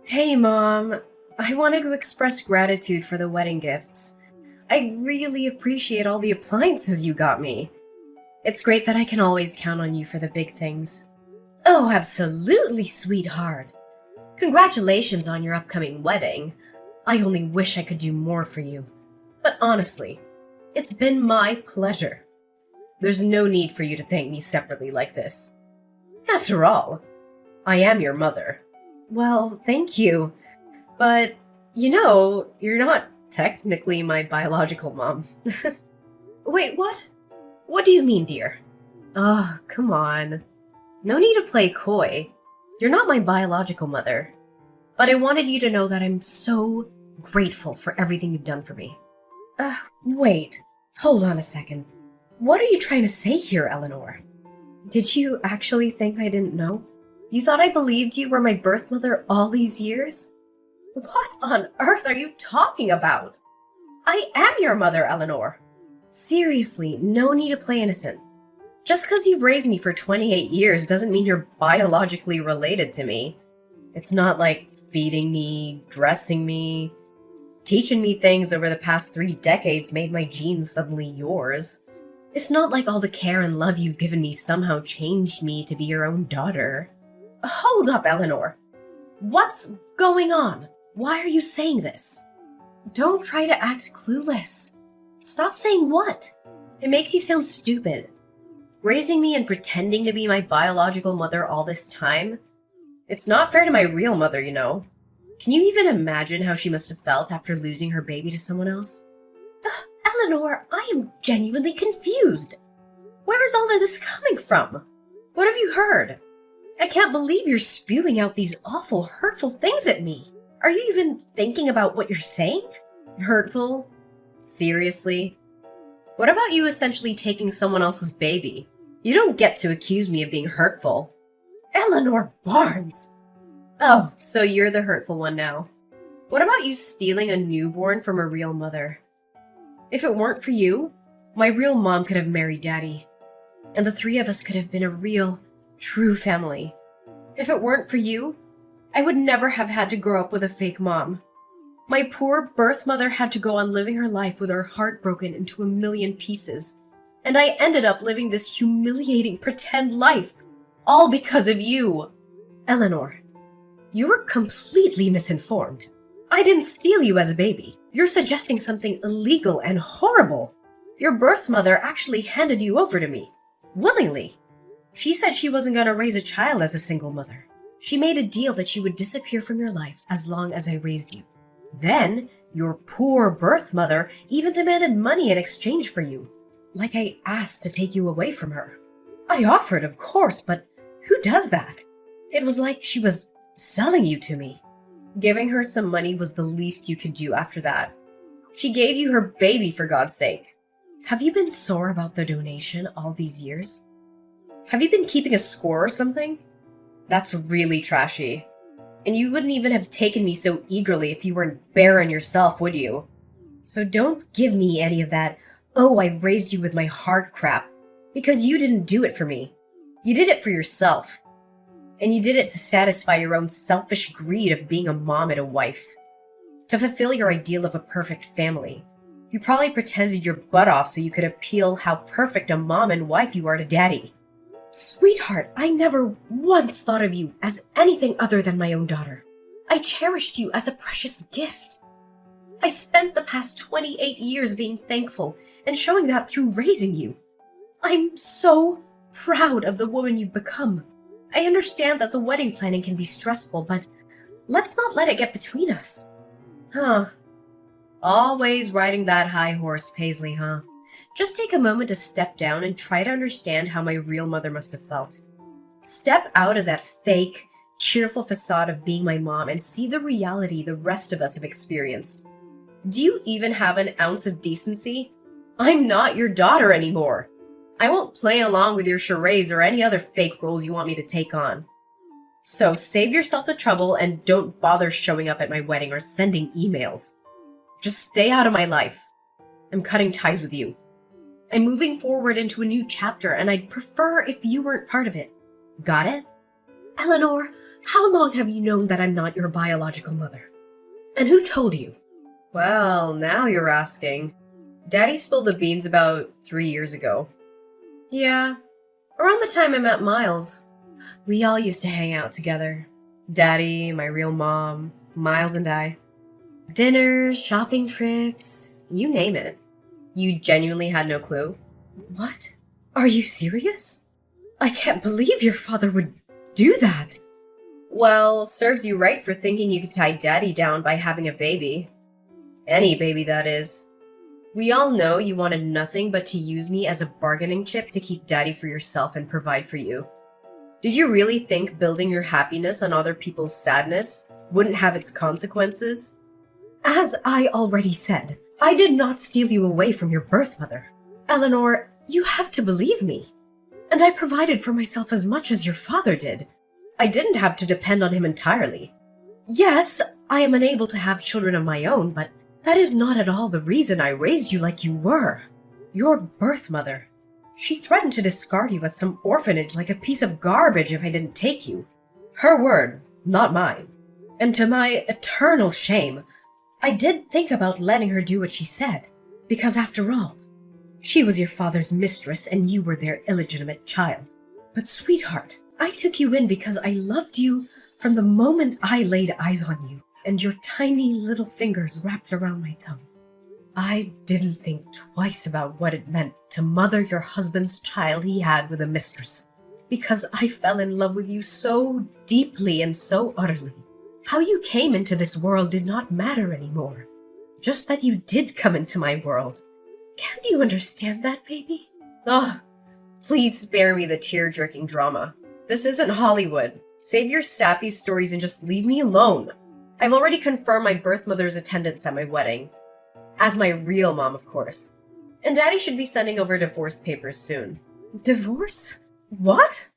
Hey, Mom. I wanted to express gratitude for the wedding gifts. I really appreciate all the appliances you got me. It's great that I can always count on you for the big things. Oh, absolutely, sweetheart. Congratulations on your upcoming wedding. I only wish I could do more for you. But honestly, it's been my pleasure. There's no need for you to thank me separately like this. After all, I am your mother. Well, thank you. But, you're not technically my biological mom. Wait, what? What do you mean, dear? Oh, come on. No need to play coy. You're not my biological mother. But I wanted you to know that I'm so grateful for everything you've done for me. Wait. Hold on a second. What are you trying to say here, Eleanor? Did you actually think I didn't know? You thought I believed you were my birth mother all these years? What on earth are you talking about? I am your mother, Eleanor. Seriously, no need to play innocent. Just because you've raised me for 28 years doesn't mean you're biologically related to me. It's not like feeding me, dressing me, teaching me things over the past 3 decades made my genes suddenly yours. It's not like all the care and love you've given me somehow changed me to be your own daughter. Hold up, Eleanor. What's going on? Why are you saying this? Don't try to act clueless. Stop saying what? It makes you sound stupid. Raising me and pretending to be my biological mother all this time? It's not fair to my real mother, you know. Can you even imagine how she must have felt after losing her baby to someone else? Eleanor, I am genuinely confused. Where is all of this coming from? What have you heard? I can't believe you're spewing out these awful, hurtful things at me. Are you even thinking about what you're saying? Hurtful? Seriously? What about you essentially taking someone else's baby? You don't get to accuse me of being hurtful. Eleanor Barnes! Oh, so you're the hurtful one now. What about you stealing a newborn from a real mother? If it weren't for you, my real mom could have married Daddy, and the 3 of us could have been a real, true family. If it weren't for you, I would never have had to grow up with a fake mom. My poor birth mother had to go on living her life with her heart broken into a million pieces, and I ended up living this humiliating pretend life, all because of you. Eleanor, you were completely misinformed. I didn't steal you as a baby. You're suggesting something illegal and horrible. Your birth mother actually handed you over to me, willingly. She said she wasn't going to raise a child as a single mother. She made a deal that she would disappear from your life as long as I raised you. Then, your poor birth mother even demanded money in exchange for you, like I asked to take you away from her. I offered, of course, but who does that? It was like she was selling you to me. Giving her some money was the least you could do after that. She gave you her baby, for God's sake. Have you been sore about the donation all these years? Have you been keeping a score or something? That's really trashy. And you wouldn't even have taken me so eagerly if you weren't barren yourself, would you? So don't give me any of that, oh, I raised you with my heart crap, because you didn't do it for me. You did it for yourself. And you did it to satisfy your own selfish greed of being a mom and a wife. To fulfill your ideal of a perfect family. You probably pretended your butt off so you could appeal how perfect a mom and wife you are to Daddy. Sweetheart, I never once thought of you as anything other than my own daughter. I cherished you as a precious gift. I spent the past 28 years being thankful and showing that through raising you. I'm so proud of the woman you've become. I understand that the wedding planning can be stressful, but let's not let it get between us. Always riding that high horse, Paisley, huh? Just take a moment to step down and try to understand how my real mother must have felt. Step out of that fake, cheerful facade of being my mom and see the reality the rest of us have experienced. Do you even have an ounce of decency? I'm not your daughter anymore. I won't play along with your charades or any other fake roles you want me to take on. So save yourself the trouble and don't bother showing up at my wedding or sending emails. Just stay out of my life. I'm cutting ties with you. I'm moving forward into a new chapter, and I'd prefer if you weren't part of it. Got it? Eleanor, How long have you known that I'm not your biological mother? And who told you? Well, now you're asking. Daddy spilled the beans about 3 years ago. Yeah, around the time I met Miles. We all used to hang out together. Daddy, my real mom, Miles and I. Dinners, shopping trips, you name it. You genuinely had no clue? What? Are you serious? I can't believe your father would do that. Well, serves you right for thinking you could tie Daddy down by having a baby. Any baby, that is. We all know you wanted nothing but to use me as a bargaining chip to keep Daddy for yourself and provide for you. Did you really think building your happiness on other people's sadness wouldn't have its consequences? As I already said, I did not steal you away from your birth mother. Eleanor, you have to believe me. And I provided for myself as much as your father did. I didn't have to depend on him entirely. Yes, I am unable to have children of my own, but that is not at all the reason I raised you like you were. Your birth mother. She threatened to discard you at some orphanage like a piece of garbage if I didn't take you. Her word, not mine. And to my eternal shame, I did think about letting her do what she said, because after all, she was your father's mistress and you were their illegitimate child. But sweetheart, I took you in because I loved you from the moment I laid eyes on you and your tiny little fingers wrapped around my tongue. I didn't think twice about what it meant to mother your husband's child he had with a mistress, because I fell in love with you so deeply and so utterly. How you came into this world did not matter anymore, just that you did come into my world. Can't you understand that, baby? Oh, please spare me the tear-jerking drama. This isn't Hollywood. Save your sappy stories and just leave me alone. I've already confirmed my birth mother's attendance at my wedding. As my real mom, of course. And Daddy should be sending over divorce papers soon. Divorce? What?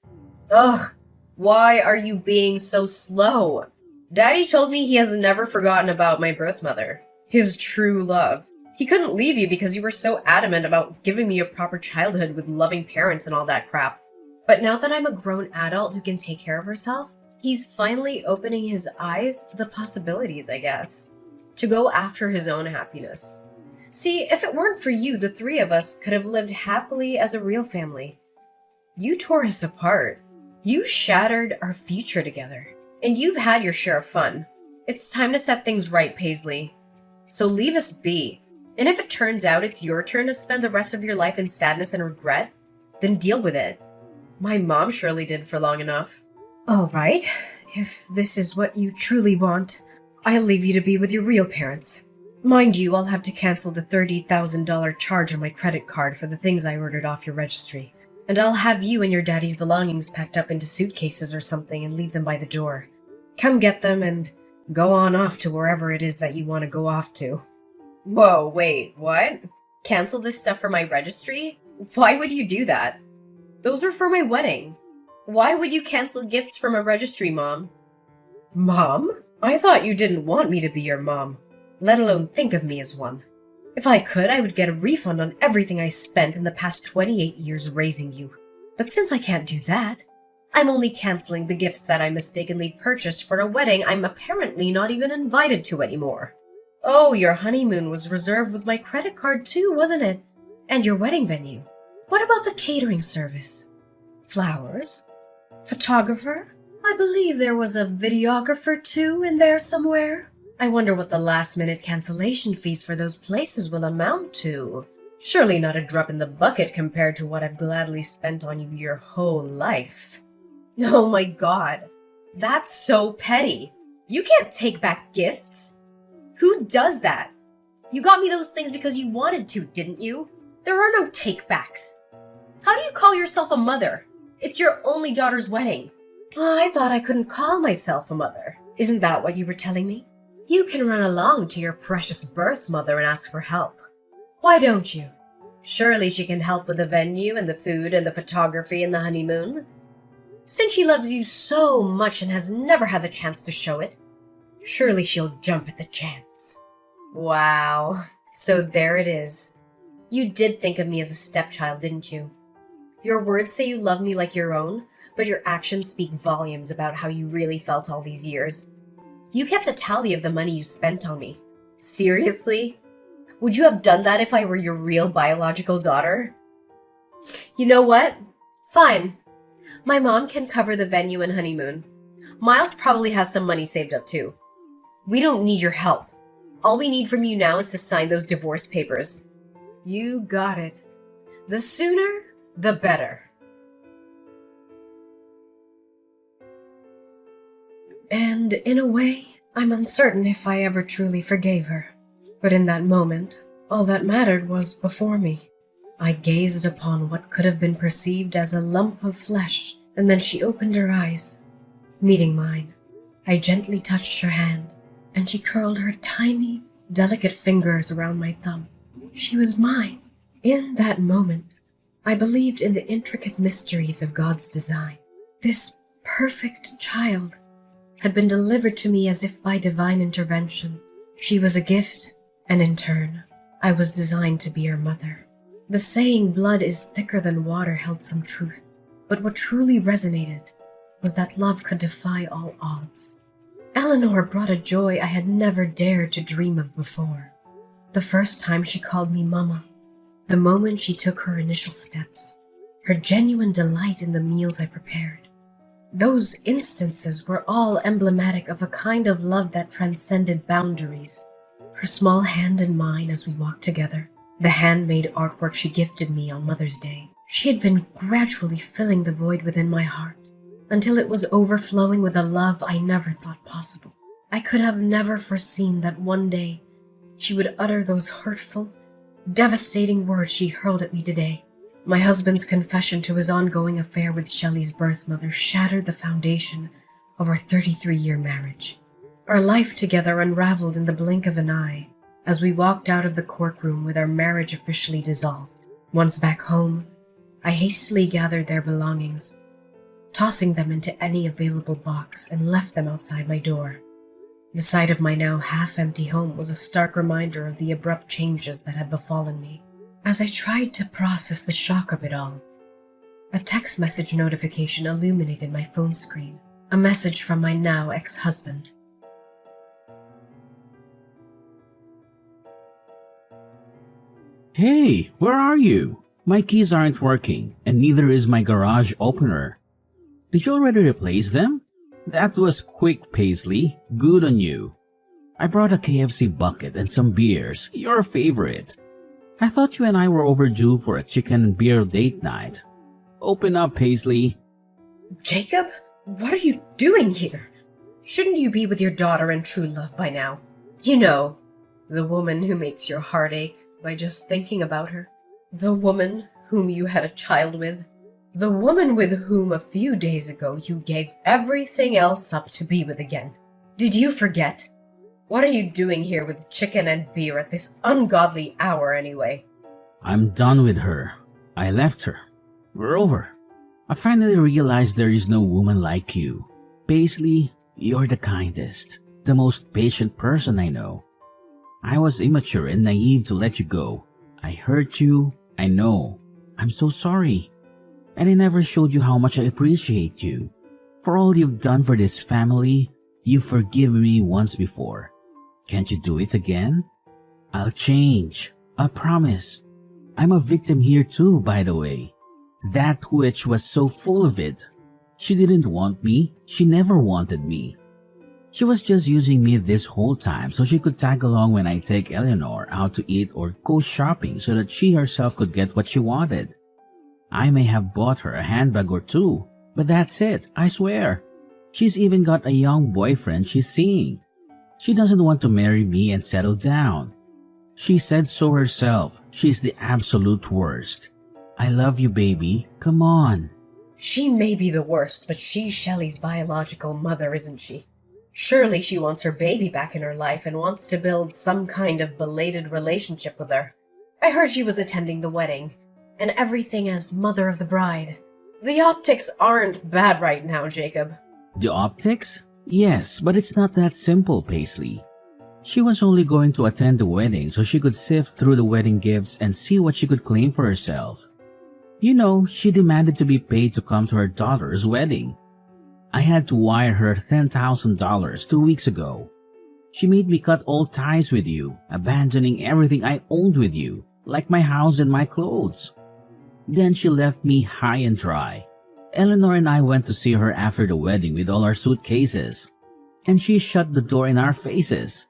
Ugh, why are you being so slow? Daddy told me he has never forgotten about my birth mother. His true love. He couldn't leave you because you were so adamant about giving me a proper childhood with loving parents and all that crap. But now that I'm a grown adult who can take care of herself, he's finally opening his eyes to the possibilities, I guess. To go after his own happiness. See, if it weren't for you, the three of us could have lived happily as a real family. You tore us apart. You shattered our future together. And you've had your share of fun. It's time to set things right, Paisley. So leave us be. And if it turns out it's your turn to spend the rest of your life in sadness and regret, then deal with it. My mom surely did for long enough. All right, if this is what you truly want, I'll leave you to be with your real parents. Mind you, I'll have to cancel the $30,000 charge on my credit card for the things I ordered off your registry. And I'll have you and your daddy's belongings packed up into suitcases or something and leave them by the door. Come get them and go on off to wherever it is that you want to go off to. Whoa, wait, what? Cancel this stuff for my registry? Why would you do that? Those are for my wedding. Why would you cancel gifts from a registry, Mom? Mom? I thought you didn't want me to be your mom, let alone think of me as one. If I could, I would get a refund on everything I spent in the past 28 years raising you. But since I can't do that, I'm only canceling the gifts that I mistakenly purchased for a wedding I'm apparently not even invited to anymore. Oh, your honeymoon was reserved with my credit card too, wasn't it? And your wedding venue. What about the catering service? Flowers? Photographer? I believe there was a videographer too in there somewhere. I wonder what the last-minute cancellation fees for those places will amount to. Surely not a drop in the bucket compared to what I've gladly spent on you your whole life. Oh my god. That's so petty. You can't take back gifts. Who does that? You got me those things because you wanted to, didn't you? There are no take-backs. How do you call yourself a mother? It's your only daughter's wedding. I thought I couldn't call myself a mother. Isn't that what you were telling me? You can run along to your precious birth mother and ask for help. Why don't you? Surely she can help with the venue and the food and the photography and the honeymoon. Since she loves you so much and has never had the chance to show it, surely she'll jump at the chance. Wow. So there it is. You did think of me as a stepchild, didn't you? Your words say you love me like your own, but your actions speak volumes about how you really felt all these years. You kept a tally of the money you spent on me. Seriously? Would you have done that if I were your real biological daughter? You know what? Fine. My mom can cover the venue and honeymoon. Miles probably has some money saved up too. We don't need your help. All we need from you now is to sign those divorce papers. You got it. The sooner, the better. And in a way, I'm uncertain if I ever truly forgave her. But in that moment, all that mattered was before me. I gazed upon what could have been perceived as a lump of flesh, and then she opened her eyes, meeting mine. I gently touched her hand, and she curled her tiny, delicate fingers around my thumb. She was mine. In that moment, I believed in the intricate mysteries of God's design. This perfect child had been delivered to me as if by divine intervention. She was a gift, and in turn, I was designed to be her mother. The saying blood is thicker than water held some truth, but what truly resonated was that love could defy all odds. Eleanor brought a joy I had never dared to dream of before. The first time she called me Mama, the moment she took her initial steps, her genuine delight in the meals I prepared. Those instances were all emblematic of a kind of love that transcended boundaries. Her small hand in mine as we walked together, the handmade artwork she gifted me on Mother's Day. She had been gradually filling the void within my heart, until it was overflowing with a love I never thought possible. I could have never foreseen that one day she would utter those hurtful, devastating words she hurled at me today. My husband's confession to his ongoing affair with Shelley's birth mother shattered the foundation of our 33-year marriage. Our life together unraveled in the blink of an eye as we walked out of the courtroom with our marriage officially dissolved. Once back home, I hastily gathered their belongings, tossing them into any available box, and left them outside my door. The sight of my now half-empty home was a stark reminder of the abrupt changes that had befallen me. As I tried to process the shock of it all, a text message notification illuminated my phone screen, a message from my now ex-husband. Hey, where are you? My keys aren't working, and neither is my garage opener. Did you already replace them? That was quick, Paisley. Good on you. I brought a KFC bucket and some beers, your favorite. I thought you and I were overdue for a chicken and beer date night. Open up, Paisley. Jacob, what are you doing here? Shouldn't you be with your daughter and true love by now? You know, the woman who makes your heart ache by just thinking about her. The woman whom you had a child with. The woman with whom a few days ago you gave everything else up to be with again. Did you forget? What are you doing here with chicken and beer at this ungodly hour anyway? I'm done with her. I left her. We're over. I finally realized there is no woman like you. Paisley, you're the kindest, the most patient person I know. I was immature and naive to let you go. I hurt you, I know. I'm so sorry. And I never showed you how much I appreciate you. For all you've done for this family, you've forgiven me once before. Can't you do it again? I'll change. I promise. I'm a victim here too, by the way. That witch was so full of it. She didn't want me. She never wanted me. She was just using me this whole time so she could tag along when I take Eleanor out to eat or go shopping so that she herself could get what she wanted. I may have bought her a handbag or two, but that's it, I swear. She's even got a young boyfriend she's seeing. She doesn't want to marry me and settle down. She said so herself. She's the absolute worst. I love you, baby. Come on. She may be the worst, but she's Shelley's biological mother, isn't she? Surely she wants her baby back in her life and wants to build some kind of belated relationship with her. I heard she was attending the wedding, and everything as mother of the bride. The optics aren't bad right now, Jacob. The optics? Yes, but it's not that simple, Paisley. She was only going to attend the wedding so she could sift through the wedding gifts and see what she could claim for herself. You know, she demanded to be paid to come to her daughter's wedding. I had to wire her $10,000 2 weeks ago. She made me cut all ties with you, abandoning everything I owned with you, like my house and my clothes. Then she left me high and dry. Eleanor and I went to see her after the wedding with all our suitcases, and she shut the door in our faces.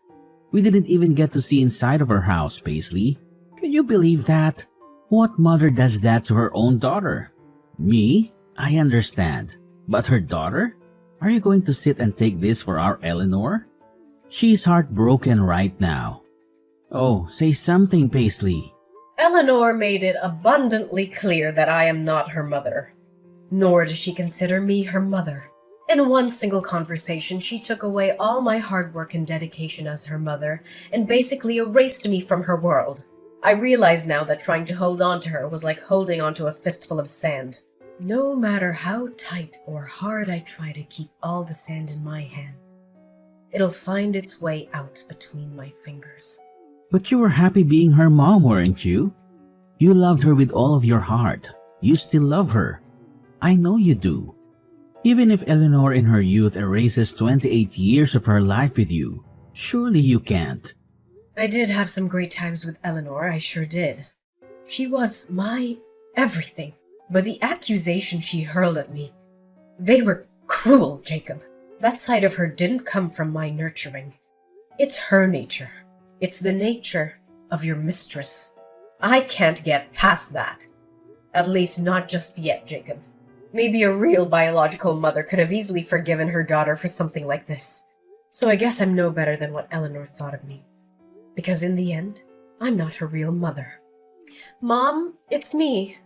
We didn't even get to see inside of her house, Paisley. Can you believe that? What mother does that to her own daughter? Me? I understand. But her daughter? Are you going to sit and take this for our Eleanor? She's heartbroken right now. Oh, say something, Paisley. Eleanor made it abundantly clear that I am not her mother, nor does she consider me her mother. In one single conversation, she took away all my hard work and dedication as her mother and basically erased me from her world. I realize now that trying to hold on to her was like holding onto a fistful of sand. No matter how tight or hard I try to keep all the sand in my hand, it'll find its way out between my fingers. But you were happy being her mom, weren't you? You loved her with all of your heart. You still love her. I know you do. Even if Eleanor in her youth erases 28 years of her life with you, surely you can't. I did have some great times with Eleanor, I sure did. She was my everything. But the accusations she hurled at me, they were cruel, Jacob. That side of her didn't come from my nurturing. It's her nature. It's the nature of your mistress. I can't get past that. At least not just yet, Jacob. Maybe a real biological mother could have easily forgiven her daughter for something like this. So I guess I'm no better than what Eleanor thought of me. Because in the end, I'm not her real mother. Mom, it's me,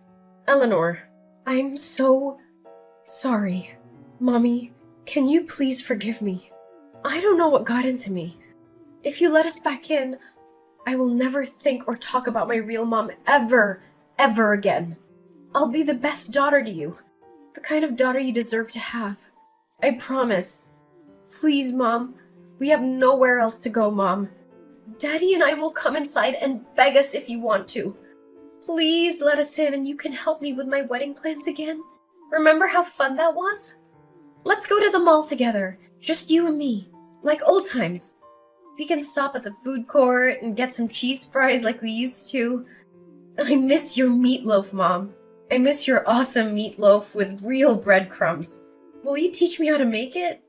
Eleanor. I'm so sorry. Mommy, can you please forgive me? I don't know what got into me. If you let us back in, I will never think or talk about my real mom ever again. I'll be the best daughter to you. The kind of daughter you deserve to have. I promise. Please, Mom. We have nowhere else to go, Mom. Daddy and I will come inside and beg us if you want to. Please let us in and you can help me with my wedding plans again. Remember how fun that was? Let's go to the mall together. Just you and me. Like old times. We can stop at the food court and get some cheese fries like we used to. I miss your meatloaf, Mom. I miss your awesome meatloaf with real breadcrumbs. Will you teach me how to make it?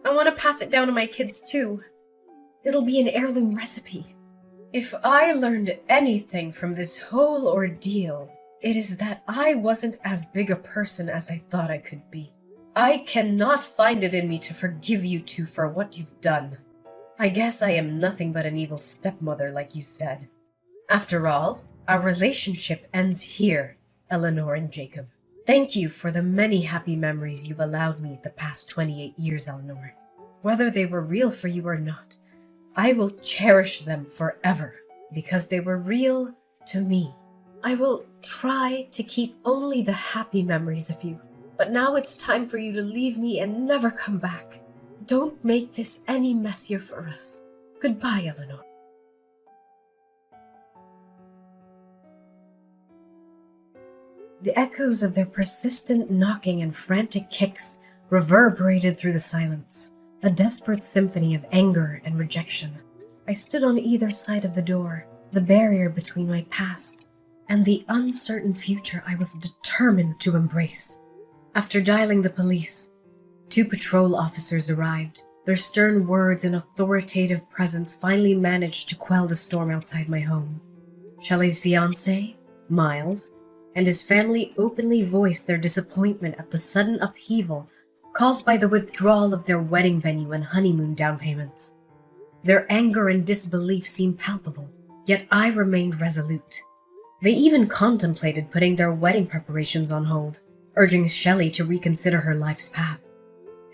I want to pass it down to my kids too. It'll be an heirloom recipe. If I learned anything from this whole ordeal, it is that I wasn't as big a person as I thought I could be. I cannot find it in me to forgive you two for what you've done. I guess I am nothing but an evil stepmother, like you said. After all, our relationship ends here, Eleanor and Jacob. Thank you for the many happy memories you've allowed me the past 28 years, Eleanor. Whether they were real for you or not, I will cherish them forever because they were real to me. I will try to keep only the happy memories of you, but now it's time for you to leave me and never come back. Don't make this any messier for us. Goodbye, Eleanor. The echoes of their persistent knocking and frantic kicks reverberated through the silence, a desperate symphony of anger and rejection. I stood on either side of the door, the barrier between my past and the uncertain future I was determined to embrace. After dialing the police, 2 patrol officers arrived. Their stern words and authoritative presence finally managed to quell the storm outside my home. Shelley's fiancé, Miles, and his family openly voiced their disappointment at the sudden upheaval caused by the withdrawal of their wedding venue and honeymoon down payments. Their anger and disbelief seemed palpable, yet I remained resolute. They even contemplated putting their wedding preparations on hold, urging Shelley to reconsider her life's path.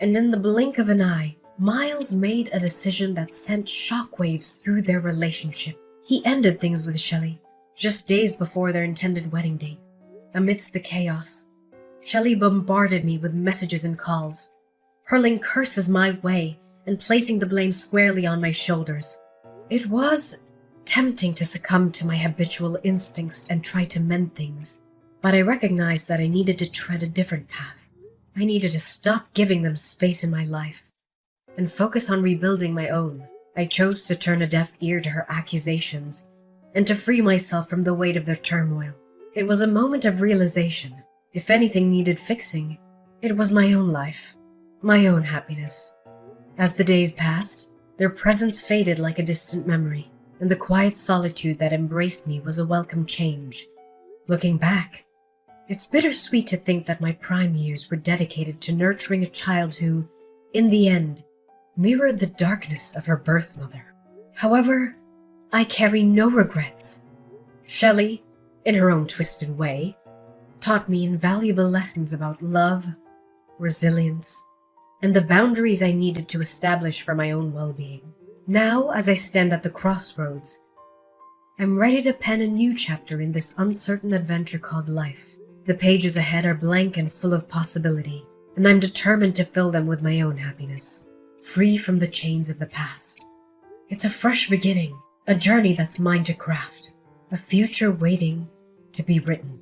And in the blink of an eye, Miles made a decision that sent shockwaves through their relationship. He ended things with Shelley, just days before their intended wedding date. Amidst the chaos, Shelley bombarded me with messages and calls, hurling curses my way and placing the blame squarely on my shoulders. It was tempting to succumb to my habitual instincts and try to mend things, But I recognized that I needed to tread a different path. I needed to stop giving them space in my life and focus on rebuilding my own. I chose to turn a deaf ear to her accusations and to free myself from the weight of their turmoil. It was a moment of realization. If anything needed fixing, it was my own life, my own happiness. As the days passed, their presence faded like a distant memory, and the quiet solitude that embraced me was a welcome change. Looking back, it's bittersweet to think that my prime years were dedicated to nurturing a child who, in the end, mirrored the darkness of her birth mother. However, I carry no regrets. Shelley, in her own twisted way, taught me invaluable lessons about love, resilience, and the boundaries I needed to establish for my own well-being. Now, as I stand at the crossroads, I'm ready to pen a new chapter in this uncertain adventure called life. The pages ahead are blank and full of possibility, and I'm determined to fill them with my own happiness, free from the chains of the past. It's a fresh beginning, a journey that's mine to craft, a future waiting to be written.